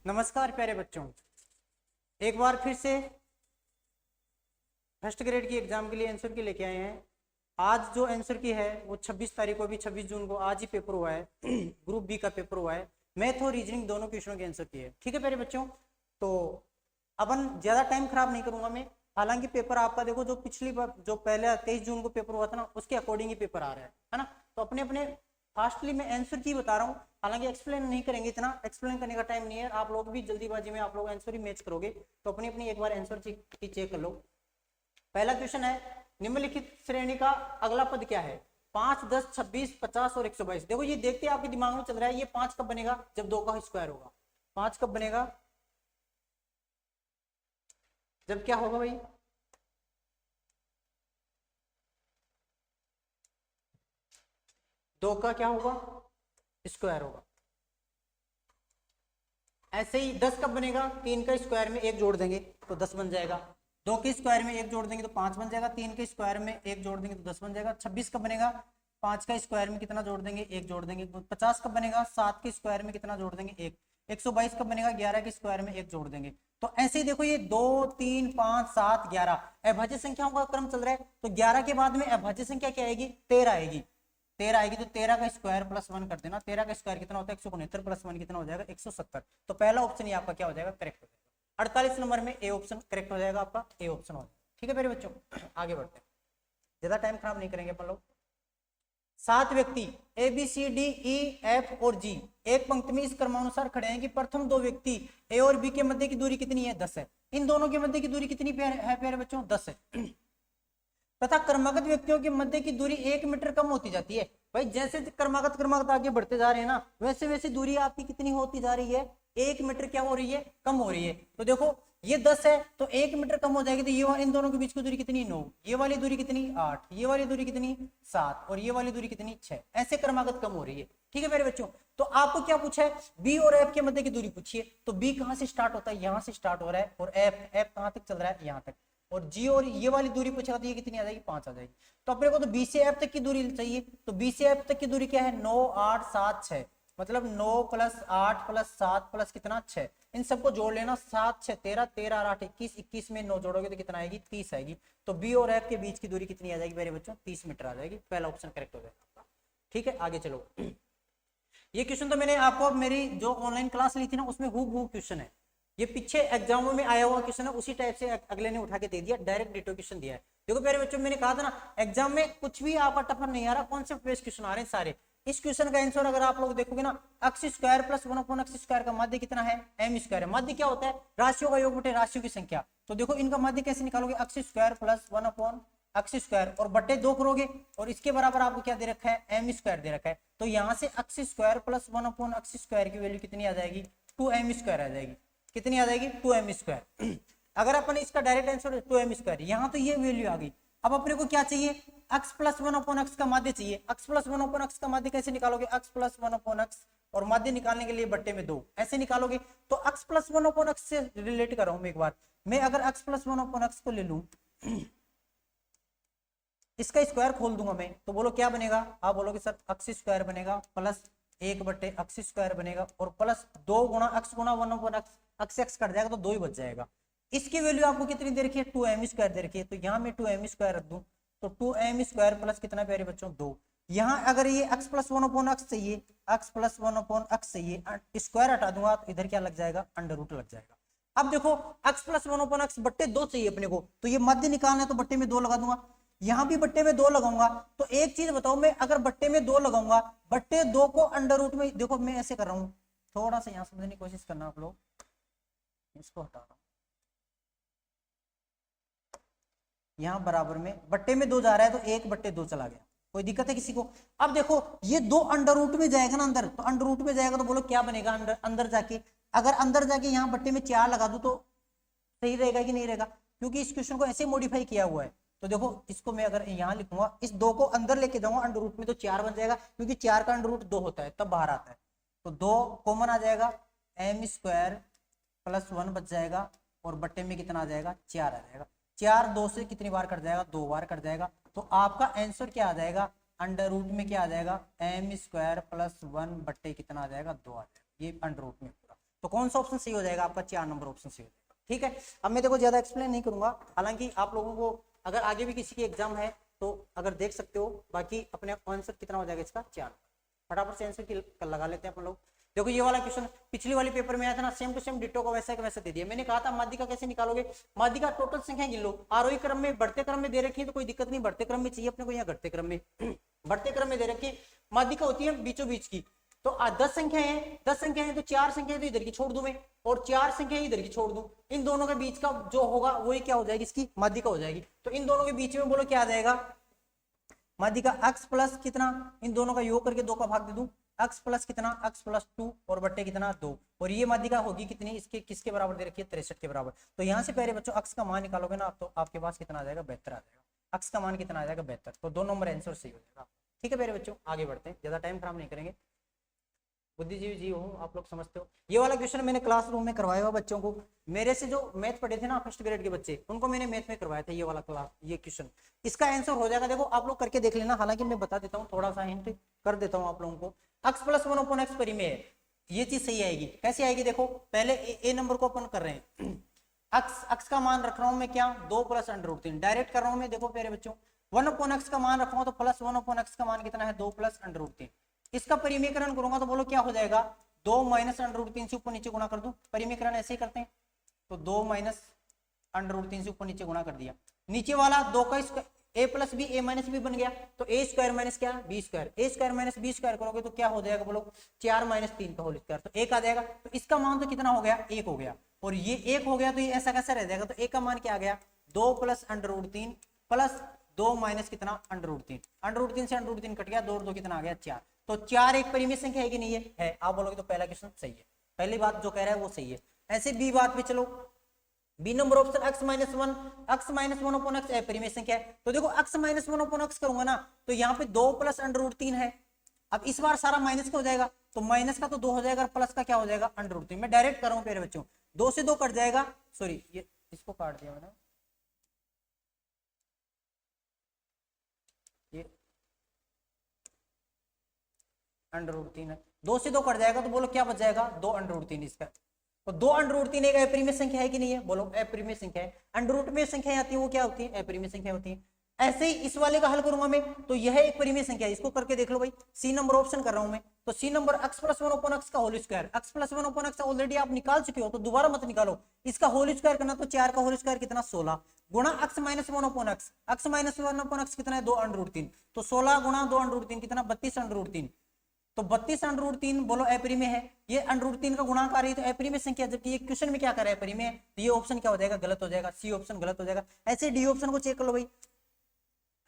नमस्कार प्यारे बच्चों, एक बार फिर से फर्स्ट ग्रेड की एग्जाम के लिए आंसर की लेके आए हैं। आज जो आंसर की है वो 26 तारीख को, भी 26 जून को आज ही पेपर हुआ है। ग्रुप बी का पेपर हुआ है। मैथ और रीजनिंग दोनों क्वेश्चनों के आंसर की है। ठीक है प्यारे बच्चों, तो अपन ज्यादा टाइम खराब नहीं करूंगा मैं। हालांकि पेपर आपका देखो, जो पिछली बार जो पहले 23 जून को पेपर हुआ था ना, उसके अकॉर्डिंग ही पेपर आ रहा है ना। तो अपने अपने फास्टली मैं आंसर की बता रहा हूँ। हालांकि एक्सप्लेन नहीं करेंगे, इतना एक्सप्लेन करने का टाइम नहीं है। आप लोग भी जल्दीबाजी में आप लोग आंसर ही मैच करोगे, तो अपनी अपनी एक बार आंसर की चेक कर लो। पहला क्वेश्चन है, निम्नलिखित श्रेणी का अगला पद क्या है? 5, 10, 26, 50 और 122। देखो ये देखते आपके दिमाग में चल रहा है, ये 5 कब बनेगा? जब 2 का स्क्वायर होगा। 5 कब बनेगा? जब क्या होगा भाई? 2 का क्या होगा? स्क्वायर होगा। ऐसे ही 10 कब बनेगा? 3 का स्क्वायर में 1 जोड़ देंगे तो 10 बन जाएगा। 2 के स्क्वायर में 1 जोड़ देंगे तो 5 बन जाएगा। 3 के स्क्वायर में 1 जोड़ देंगे तो 10 बन जाएगा। 26 कब बनेगा? 5 का स्क्वायर में कितना जोड़ देंगे? 1 जोड़ देंगे। 50 कब बनेगा? 7 के स्क्वायर में कितना जोड़ देंगे? 1। 122 कब बनेगा? 11 के स्क्वायर में 1 जोड़ देंगे। तो ऐसे ही देखो, ये 2, 3, 5, 7, 11 अभाज्य संख्याओं का क्रम चल रहा है। तो 11 के बाद में अभाज्य संख्या क्या आएगी? 13 आएगी। 13 आएगी तो 13 का स्क्वायर प्लस 1 कर देना। 13 का स्क्वायर कितना होता है? 169 प्लस 1 कितना हो जाएगा? 170। तो पहला ऑप्शन ये आपका क्या हो जाएगा? करेक्ट हो जाएगा। 48 नंबर में ए ऑप्शन करेक्ट हो जाएगा आपका। ए ऑप्शन हो जाएगा। ठीक है मेरे बच्चों, आगे बढ़ते हैं, ज्यादा टाइम खराब नहीं करेंगे अपन लोग। 7 व्यक्ति A B C D E F और जी एक पंक्ति में इस क्रमानुसार खड़े हैं कि प्रथम 2 व्यक्ति ए और बी के मध्य की दूरी कितनी है? 10 है। इन दोनों के मध्य की दूरी कितनी है प्यारे बच्चों? 10 है। तथा क्रमागत व्यक्तियों के मध्य की दूरी 1 मीटर कम होती जाती है। भाई जैसे क्रमागत आगे बढ़ते जा रहे हैं ना, वैसे वैसे दूरी आपकी कितनी होती जा रही है? 1 मीटर क्या हो रही है? कम हो रही है। तो देखो ये 10 है तो 1 मीटर कम हो जाएगी। तो ये इन दोनों के बीच की दूरी कितनी? 9। ये वाली दूरी कितनी? 8। ये वाली दूरी कितनी? 7। और ये वाली दूरी कितनी? 6। ऐसे क्रमागत कम हो रही है। ठीक है मेरे बच्चों, तो आपको क्या पूछा है? बी और एफ के मध्य की दूरी पूछिए। तो बी कहां से स्टार्ट होता है? यहां से स्टार्ट हो रहा है। और एफ कहां तक चल रहा है? यहां तक। और जी और ये वाली दूरी पूछा तो ये कितनी आ जाएगी? 5 आ जाएगी। तो अपने को तो बी से एफ तक की दूरी चाहिए। तो बी से एफ तक की दूरी क्या है? 9, 8, 7, 6। मतलब 9 प्लस 8 प्लस 7 प्लस कितना? 6। इन सबको जोड़ लेना। 7, 6, 13, 13 और 8 21। 21 में 9 जोड़ोगे तो कितना आएगी? 30 आएगी। तो बी और एफ के बीच की दूरी कितनी आ जाएगी मेरे बच्चों? 30 मीटर आ जाएगी। पहला ऑप्शन करेक्ट हो जाएगा। ठीक है, आगे चलो। ये क्वेश्चन तो मैंने आपको मेरी जो ऑनलाइन क्लास ली थी ना, उसमें हूबहू क्वेश्चन है। ये पीछे एग्जामों में आया हुआ क्वेश्चन है, उसी टाइप से अगले ने उठा के दे दिया। डायरेक्ट डिटो क्वेश्चन दिया है। देखो प्यारे बच्चों, मैंने कहा था ना, एग्जाम में कुछ भी आपका टफर नहीं आ रहा, कॉन्सेप्ट बेस्ड क्वेश्चन आ रहे हैं सारे। इस क्वेश्चन का आंसर अगर आप लोग देखोगे ना, एक्स स्क्वायर प्लस 1/x² का माध्य कितना है? m स्क्वायर है। माध्य क्या होता है? राशियों का योग बटे राशियों की संख्या। तो देखो इनका माध्य कैसे निकालोगे? x² प्लस 1/x² और बटे 2 करोगे, और इसके बराबर आपको क्या दे रखा है? m² दे रखा है। तो यहां से x² प्लस 1/x² की वैल्यू कितनी आ जाएगी? 2m² आ जाएगी। कितनी आ जाएगी? 2m²। अगर अपन इसका डायरेक्ट आंसर 2m², यहां तो ये वैल्यू आ गई। अब अपने को क्या चाहिए? x प्लस 1/x का माध्य चाहिए। x प्लस 1/x का माध्य कैसे निकालोगे? x प्लस 1/x और माध्य निकालने के लिए बट्टे में 2 ऐसे निकालोगे। तो x प्लस 1/x से रिलेट कर रहा हूं मैं एक बार। मैं अगर x प्लस 1/x को ले लूं, इसका स्क्वायर खोल दूंगा मैं, तो बोलो क्या बनेगा? आप बोलोगे सर x² बनेगा प्लस 1/x² बनेगा और प्लस 2 गुणा x गुणा 1/x। x कट जाएगा तो 2 ही बच जाएगा। इसकी वैल्यू आपको कितनी दे रखी है? 2m² दे रखी है। तो यहाँ मैं 2m² रख दूं तो 2m² प्लस कितना प्यारे बच्चों? 2। यहाँ अगर ये x प्लस 1/x चाहिए, x प्लस 1/x चाहिए, स्क्वायर हटा दूंगा तो इधर क्या लग जाएगा? अंडर रूट लग जाएगा। अब देखो x प्लस 1/x बट्टे 2 चाहिए अपने को, तो ये मध्य निकालना है तो बट्टे में 2 लगा दूंगा। यहां भी बट्टे में 2 लगाऊंगा। तो एक चीज बताओ, मैं अगर बट्टे में 2 लगाऊंगा, बट्टे 2 को अंडर रूट में, देखो मैं ऐसे कर रहा हूं, थोड़ा सा यहां समझने की कोशिश करना आप लोग। इसको हटा रहा हूं, यहां बराबर में बट्टे में 2 जा रहा है तो 1/2 चला गया। कोई दिक्कत है किसी को? अब देखो ये 2 अंडर रूट में जाएगा ना अंदर, तो अंडर रूट में जाएगा तो बोलो क्या बनेगा अंदर? अंदर जाके, अगर अंदर जाके यहाँ बट्टे में 4 लगा दूं तो सही रहेगा कि नहीं रहेगा? क्योंकि इस क्वेश्चन को ऐसे मॉडिफाई किया हुआ है। तो देखो इसको मैं अगर यहाँ लिखूंगा, इस 2 को अंदर लेके जाऊंगा अंडर रूट में तो 4 बन जाएगा, क्योंकि 4 का अंडर रूट 2 होता है तब बाहर आता है। तो 2 कॉमन आ जाएगा, m² प्लस 1 बच जाएगा और बट्टे में कितना आ जाएगा? 4 आ जाएगा। 4 2 से कितनी बार कट जाएगा? 2 बार कट जाएगा। तो आपका आंसर क्या आ जाएगा? अंडर रूट में क्या आ जाएगा? m² प्लस 1 बट्टे कितना आ जाएगा? 2 आ जाएगा। ये अंडर रूट में पूरा। तो कौन सा ऑप्शन सही हो जाएगा आपका? 4 नंबर ऑप्शन सही हो जाएगा। ठीक है, अब मैं देखो ज्यादा एक्सप्लेन नहीं करूंगा, हालांकि आप लोगों को अगर आगे भी किसी की एग्जाम है तो अगर देख सकते हो, बाकी अपने आंसर कितना हो जाएगा इसका? 4। फटाफट से आंसर लगा लेते हैं अपन लोग। देखो ये वाला क्वेश्चन पिछली वाली पेपर में आया था ना, सेम टू सेम डिट्टो का वैसा का वैसा दे दिया। मैंने कहा था माध्यिका कैसे निकालोगे? माध्यिका टोटल संख्या गिन लो, आरोही क्रम में बढ़ते क्रम में दे रखी है तो कोई दिक्कत नहीं, बढ़ते क्रम में चाहिए अपने को, यहाँ घटते क्रम में बढ़ते क्रम में दे रखी है। माध्यिका होती है बीचों बीच की, तो 10 संख्या है, 10 संख्या है तो 4 संख्या तो इधर की छोड़ दूं मैं, और 4 संख्या इधर की छोड़ दूं, इन दोनों के बीच का जो होगा वही क्या हो जाएगी? इसकी माध्यिका हो जाएगी। तो इन दोनों के बीच में बोलो क्या आ जाएगा? माध्यिका x प्लस कितना, इन दोनों का योग करके 2 का भाग दे दूं, x प्लस कितना? x प्लस 2 और बट्टे कितना? 2। और ये माध्यिका होगी कितनी? इसके किसके बराबर दे रखी है? 63 के बराबर। तो यहाँ से पहले बच्चों x का मान निकालोगे ना तो आपके पास कितना आ जाएगा? 72 आ जाएगा। x का मान कितना आ जाएगा? 72। तो 2 नंबर आंसर सही हो जाएगा। ठीक है मेरे बच्चों, आगे बढ़ते हैं, ज्यादा टाइम खराब नहीं करेंगे, बुद्धिजीवी जी हो आप लोग, समझते हो। ये वाला क्वेश्चन मैंने क्लासरूम में करवाया हुआ बच्चों को, मेरे से जो मैथ पढ़े थे ना फर्स्ट ग्रेड के बच्चे, उनको मैंने मैथ में करवाया था ये वाला क्लास, ये क्वेश्चन। इसका आंसर हो जाएगा, देखो आप लोग करके देख लेना, हालांकि मैं बता देता हूँ, थोड़ा सा हिंट कर देता हूँ आप लोगों को। x प्लस 1/x परिमेय है, ये चीज सही आएगी। कैसे आएगी? देखो पहले ए नंबर को अपन कर रहे हैं, x का मान रख रहा हूं मैं क्या? 2 प्लस √3 डायरेक्ट कर रहा हूं मैं। देखो प्यारे बच्चों 1/x का मान रख रहा हूं तो प्लस 1/x का मान कितना है? 2 प्लस √3। इसका परिमीकरण करूंगा तो बोलो क्या हो जाएगा? 2 माइनस √3 से ऊपर नीचे गुणा कर दूं, परिमीकरण ऐसे ही करते हैं, तो 2 माइनस √3 से ऊपर नीचे गुणा कर दिया। नीचे वाला 2 का square, a plus B, a minus B बन गया, तो a स्क्वायर माइनस क्या? b square, a square minus b square करोगे तो क्या हो जाएगा बोलो? 4 माइनस 3 का होल स्क्वायर, तो 1 आ जाएगा। तो इसका मान तो कितना हो गया? 1 हो गया, और ये 1 हो गया तो ये ऐसा कैसा रह जाएगा? तो a का मान क्या आ गया? 2 प्लस √3 प्लस 2 माइनस कितना? √3, √3 से √3 कट गया, 2 और 2 कितना आ गया? 4। तो 4 एक परिमेय संख्या है कि नहीं है? आप बोलोगे तो पहला क्वेश्चन सही है, पहली बात जो कह रहा है वो सही है। ऐसे बी बात पे चलो, B number option x minus 1/x अपरिमेय संख्या है। तो देखो x माइनस 1/x करूंगा ना तो यहाँ पे 2 प्लस √3 है। अब इस बार सारा माइनस का हो जाएगा, तो माइनस का तो 2 हो जाएगा और प्लस का क्या हो जाएगा? √3। मैं डायरेक्ट कर रहा हूँ मेरे बच्चों, 2 से 2 कट जाएगा, सॉरी ये इसको काट दिया मैंने, ये √3 है, 2 से 2 कट जाएगा तो बोलो क्या बच जाएगा? 2 √3 इसका। तो 2 √3 एक अपरिमेय संख्या है कि नहीं है? बोलो अपरिमेय संख्या है। अंडरूट संख्या आती है वो क्या होती है? अपरिमेय संख्या होती है। ऐसे ही इस वाले का हल करूंगा मैं, तो यह एक परिमेय संख्या है, इसको करके देख लो भाई। सी नंबर ऑप्शन कर रहा हूं मैं, तो सी नंबर x प्लस 1/x का whole square, x plus 1/x already आप निकाल चुके हो तो दोबारा मत निकालो, इसका होल स्क्वायर करना, तो 4 का होल स्क्वायर कितना? 16 गुणा x minus 1/x, x minus 1/x कितना है? 2 √3, तो 16 गुणा 2 √3 कितना? 32 √3, तो 32 √3 बोलो अपरिमेय है। ये √3 का गुणांक आ रही है तो अपरिमेय संख्या, जबकि ये क्वेश्चन में क्या कर रहा है? अपरिमेय, तो ये ऑप्शन क्या हो जाएगा? गलत हो जाएगा, सी ऑप्शन गलत हो जाएगा। ऐसे डी ऑप्शन को चेक कर लो भाई,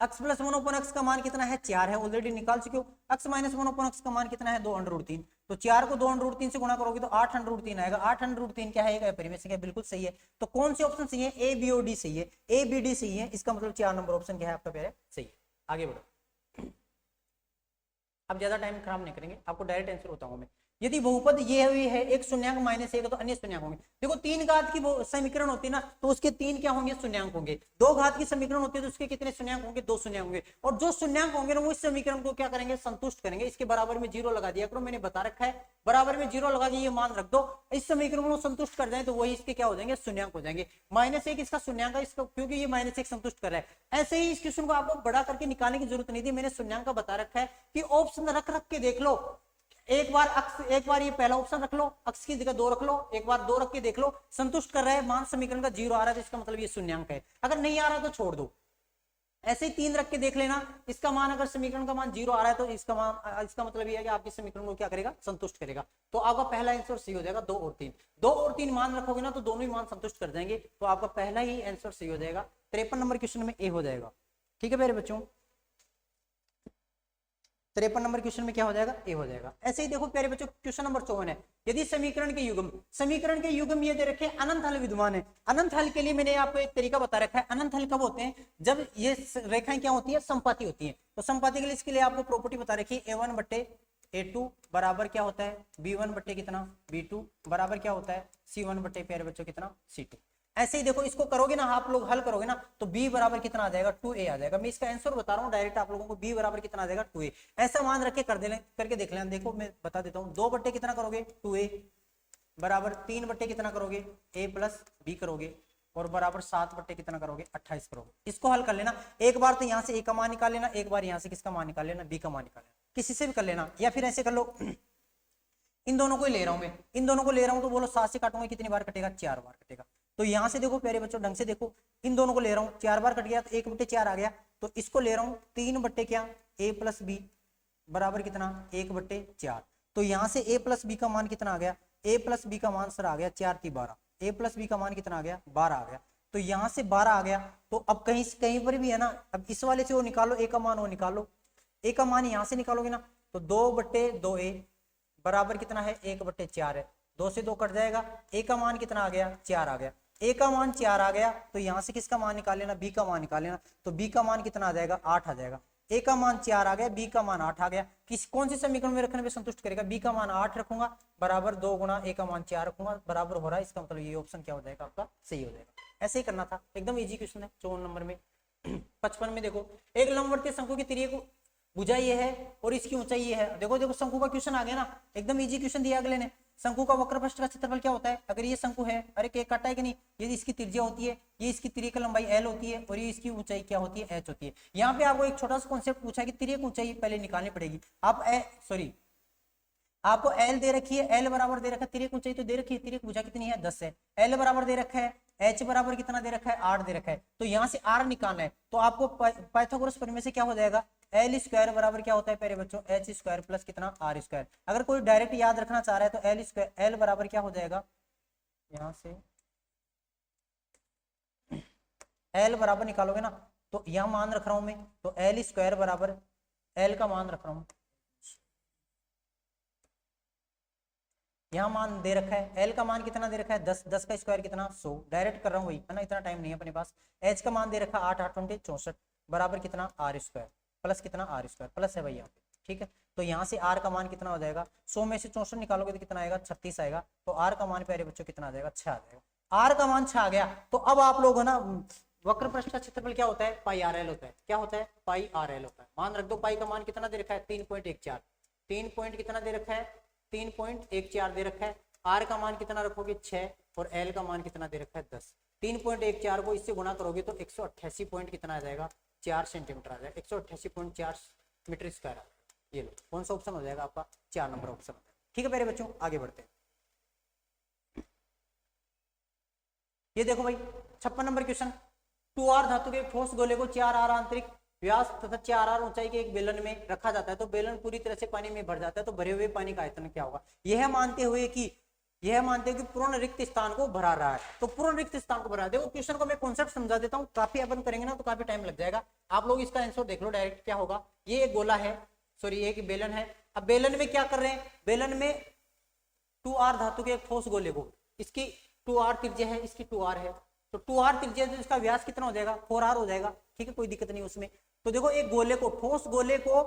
x प्लस 1/x का मान कितना है? 4 है, ऑलरेडी निकाल चुके हो। x माइनस 1/x का मान कितना है? 2 √3, तो 4 को 2 √3 से गुणा करोगे तो 8 √3 आएगा। 8 √3 क्या है? अपरिमेय संख्या, बिल्कुल सही है। तो कौन सी ऑप्शन सही है? ए बी और डी सही है, ए बी डी सही है, इसका मतलब 4 नंबर ऑप्शन क्या है आपका? प्यारे सही है। आगे बढ़ो, अब ज्यादा टाइम खराब नहीं करेंगे, आपको डायरेक्ट आंसर बताऊंगा मैं। यदि बहुपद ये हुई है एक शून्यंक माइनस 1 तो अन्य शून्यंक होंगे। देखो 3 घात की समीकरण होती है ना, तो उसके 3 क्या होंगे? शून्यंक होंगे। 2 घात की समीकरण होती है तो उसके कितने शून्यंक होंगे? 2 शून्यंक होंगे। और जो शून्यंक होंगे ना वो इस समीकरण को क्या करेंगे? संतुष्ट करेंगे। इसके बराबर में 0 लगा दिया करो, मैंने बता रखा है, बराबर में 0 लगा के ये मान रख दो, इस समीकरण को संतुष्ट कर जाए तो वही इसके क्या हो जाएंगे? शून्यंक हो जाएंगे। -1 इसका शून्यंक है, इसका क्योंकि ये -1 संतुष्ट कर रहा है। ऐसे ही इस क्वेश्चन को आपको बड़ा करके निकालने की जरूरत नहीं थी, मैंने शून्यंक का बता रखा है कि ऑप्शन रख रख के देख लो। एक बार ये पहला ऑप्शन रख लो, अक्ष की जगह 2 रख लो, एक बार 2 रख के देख लो, संतुष्ट कर रहा है, मान समीकरण का 0 आ रहा है तो इसका मतलब ये शून्यंक है। अगर नहीं आ रहा तो छोड़ दो। ऐसे ही 3 रख के देख लेना, इसका मान अगर समीकरण का मान 0 आ रहा है तो इसका मतलब ये है कि आपके समीकरण को क्या करेगा? संतुष्ट करेगा। तो आपका पहला आंसर सही हो जाएगा। 2 और 3, 2 और 3 मान रखोगे ना तो दोनों ही मान संतुष्ट कर जाएंगे, तो आपका पहला ही आंसर सही हो जाएगा। 53 नंबर क्वेश्चन में ए हो जाएगा। ठीक है मेरे बच्चों, 53 नंबर क्वेश्चन में क्या हो जाएगा? ए हो जाएगा। ऐसे ही देखो प्यारे बच्चों, क्वेश्चन नंबर 54 है, यदि समीकरण के युग्म ये दे रखे अनंत हल विद्यमान है। अनंत हल के लिए मैंने आपको एक तरीका बता रखा है। अनंत हल कब होते हैं? जब ये रेखाएं क्या होती है? समपाती होती है। तो समपाती के लिए इसके लिए आपको प्रॉपर्टी बता रखी है, a1/a2 बराबर क्या होता है? b1 कितना? b2 बराबर क्या होता है? c1 प्यारे बच्चों कितना? c2। ऐसे ही देखो, इसको करोगे ना आप लोग, हल करोगे ना तो b बराबर कितना आ जाएगा? 2a आ जाएगा। मैं इसका आंसर बता रहा हूँ डायरेक्ट आप लोगों को, b बराबर कितना आ जाएगा? 2a। ऐसा मान रख के करके देख लेना। देखो मैं बता देता हूँ, 2 बट्टे कितना करोगे? 2a, बराबर 3 बट्टे कितना करोगे a प्लस बी करोगे और बराबर 7 बट्टे कितना करोगे 28 करोगे। इसको हल कर लेना, एक बार तो यहाँ से a का मान निकाल लेना, एक बार यहाँ से किसका मान निकाल लेना b का मान निकाल लेना, किसी से भी कर लेना, या फिर ऐसे कर लो इन दोनों को ही ले रहा हूं मैं, इन दोनों को ले रहा हूं तो बोलो 7 से काटूंगा कितनी बार कटेगा 4 बार कटेगा। तो यहाँ से देखो प्यारे बच्चों ढंग से देखो, इन दोनों को ले रहा हूँ 4 बार कट गया तो 1 बट्टे 4 आ गया, तो इसको ले रहा हूँ 3 बट्टे क्या a प्लस बी बराबर कितना 1 बट्टे 4। तो यहाँ से a प्लस बी का मान कितना आ गया, a प्लस बी का मान सर आ गया 4 × 12, a प्लस बी का मान कितना आ गया 12 आ गया। तो यहाँ से 12 आ गया, तो अब कहीं कहीं पर भी है ना, अब इस वाले से वो निकालो a का मान, वो निकालो a का मान यहाँ से निकालोगे ना, तो 2 बट्टे 2a बराबर कितना है 1 बट्टे 4 है, 2 से 2 कट जाएगा, a का मान कितना आ गया 4 आ गया, a का मान 4 आ गया, तो यहाँ से किसका मान निकाल लेना b का मान निकाल लेना, तो b का मान कितना आ जाएगा 8 आ जाएगा, a का मान 4 आ गया, b का मान 8 आ गया, कौन से समीकरण में रखने में संतुष्ट करेगा, b का मान 8 रखूंगा बराबर 2 गुना a का मान 4 रखूंगा बराबर हो रहा है, इसका मतलब ये ऑप्शन क्या हो जाएगा आपका सही हो जाएगा। ऐसे ही करना था, एकदम इजी क्वेश्चन है 54 नंबर में। 55 में देखो एक लंबवत शंकु की त्रिज्या को भुजा ये है और इसकी ऊंचाई ये है, देखो देखो शंकु का क्वेश्चन आ गया ना, एकदम इजी क्वेश्चन दिया अगले ने, शंकु का वक्रपृष्ठ का क्षेत्रफल क्या होता है, अगर ये शंकु है, अरे केक काटा है कि नहीं, ये इसकी त्रिज्या होती है, ये इसकी त्रिज्या की लंबाई l होती है और ये इसकी ऊंचाई क्या होती है h होती है। यहाँ पे आपको एक छोटा सा कॉन्सेप्ट पूछा है कि त्रिज्या की ऊंचाई पहले निकालनी पड़ेगी, आप आपको L दे रखी है, L बराबर दे रखा है, त्रिज्या की ऊंचाई तो दे रखी है, त्रिज्या की भुजा कितनी है 10 है, L बराबर दे रखा है, H बराबर कितना दे रखा है 8 दे रखा है, तो यहाँ से R निकालना है, तो आपको पाइथागोरस प्रमेय से क्या हो जाएगा L स्क्वायर बराबर क्या होता है प्यारे बच्चों H स्क्वायर प्लस कितना R स्क्वायर। अगर कोई डायरेक्ट याद रखना चाह रहा है तो L स्क्वायर L बराबर क्या हो जाएगा, यहाँ से L बराबर निकालोगे ना, तो यहाँ मान रख रहा हूं मैं, तो L स्क्वायर बराबर L का मान रख रहा हूं, यहाँ मान दे रखा है, L का मान कितना दे रखा है 10, 10 का स्क्वायर कितना 100, डायरेक्ट कर रहा हूँ वही है ना, इतना टाइम नहीं है अपने पास। H का मान दे रखा 8 8 20 64 बराबर कितना R स्क्वायर प्लस कितना R स्क्वायर प्लस है भाई यहाँ पे, ठीक है। तो यहाँ से R का मान कितना हो जाएगा, 100 में से 64 निकालोगे तो कितना आएगा 36 आएगा, तो R का मान प्यारे बच्चों कितना आ जाएगा 6 आ जाएगा। R का मान 6 आ गया, तो अब आप लोग ना वक्र पृष्ठ का क्षेत्रफल क्या होता है पाई RL होता है, क्या होता है पाई RL होता है। मान रख दो पाई का मान कितना दे रखा है 3.14, 3 पॉइंट कितना दे रखा है 3.14 दे रखा है, R का मान कितना रखोगे 6 और L का मान कितना दे रखा है 10, 3.14 को इससे गुणा करोगे तो 188 पॉइंट कितना आ जाएगा 4 सेंटीमीटर आ जाएगा, 188.4 मीटर स्क्वायर। ये लो कौन सा ऑप्शन हो जाएगा आपका 4 नंबर ऑप्शन हो जाएगा। ठीक है मेरे बच्चों आगे बढ़ते हैं। ये देखो भाई 56 नंबर क्वेश्चन, 2R धातु के ठोस गोले को 4R आंतरिक व्यास तथा 4R ऊंचाई के एक बेलन में रखा जाता है, तो बेलन पूरी तरह से पानी में भर जाता है, तो भरे हुए पानी का आयतन क्या होगा। यह मानते हुए कि पूर्ण रिक्त स्थान को भरा रहा है, तो पूर्ण रिक्त स्थान को भरा, देखो क्वेश्चन को मैं कॉन्सेप्ट समझा देता हूँ, काफी अपन करेंगे ना तो काफी टाइम लग जाएगा, आप लोग इसका आंसर देख लो डायरेक्ट क्या होगा। ये एक गोला है, सॉरी ये एक बेलन है, अब बेलन में क्या कर रहे हैं, बेलन में 2R धातु के एक ठोस गोले को, इसकी 2R त्रिज्या है, इसकी 2R है, तो 2R त्रिज्या तो इसका व्यास कितना हो जाएगा 4R हो जाएगा, ठीक है कोई दिक्कत नहीं उसमें। तो देखो एक गोले को, ठोस गोले को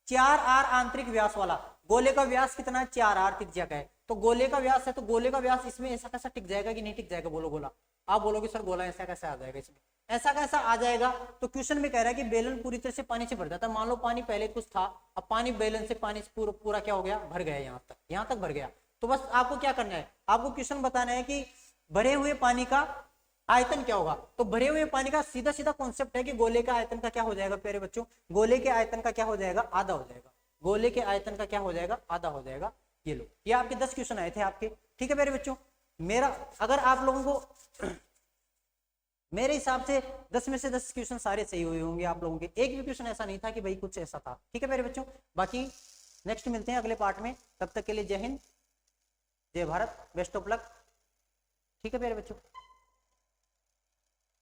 4R आंतरिक व्यास वाला, गोले का व्यास कितना है 4R त्रिज्या का है, तो गोले का व्यास है, तो गोले का व्यास इसमें ऐसा कैसा टिक जाएगा कि नहीं टिक जाएगा, बोलो गोला। आप बोलोगे सर गोला ऐसा कैसा आ जाएगा, इसमें ऐसा कैसा आ जाएगा, तो क्वेश्चन में कह रहा है कि बेलन पूरी तरह से पानी से भर जाता है। मान लो पानी पहले कुछ था, अब पानी बेलन से पानी से पूरा क्या हो गया भर गया, यहाँ तक भर गया, तो बस आपको क्या करना है, आपको क्वेश्चन बताना है कि भरे हुए पानी का आयतन क्या होगा। तो भरे हुए पानी का सीधा सीधा कॉन्सेप्ट है कि गोले का आयतन का क्या हो जाएगा प्यारे बच्चों, गोले के आयतन का क्या हो जाएगा आधा हो जाएगा, गोले के आयतन का क्या हो जाएगा आधा हो जाएगा। ये लो ये आपके 10 क्वेश्चन आए थे आपके, ठीक है मेरे बच्चों। मेरा अगर आप लोगों को मेरे हिसाब से 10 में से 10 क्वेश्चन सारे सही हुए होंगे आप लोगों के, एक भी क्वेश्चन ऐसा नहीं था कि भाई कुछ ऐसा था, ठीक है मेरे बच्चों। बाकी नेक्स्ट मिलते हैं अगले पार्ट में, तब तक के लिए जय हिंद जय भारत, बेस्ट ऑफ लक, ठीक है मेरे बच्चों।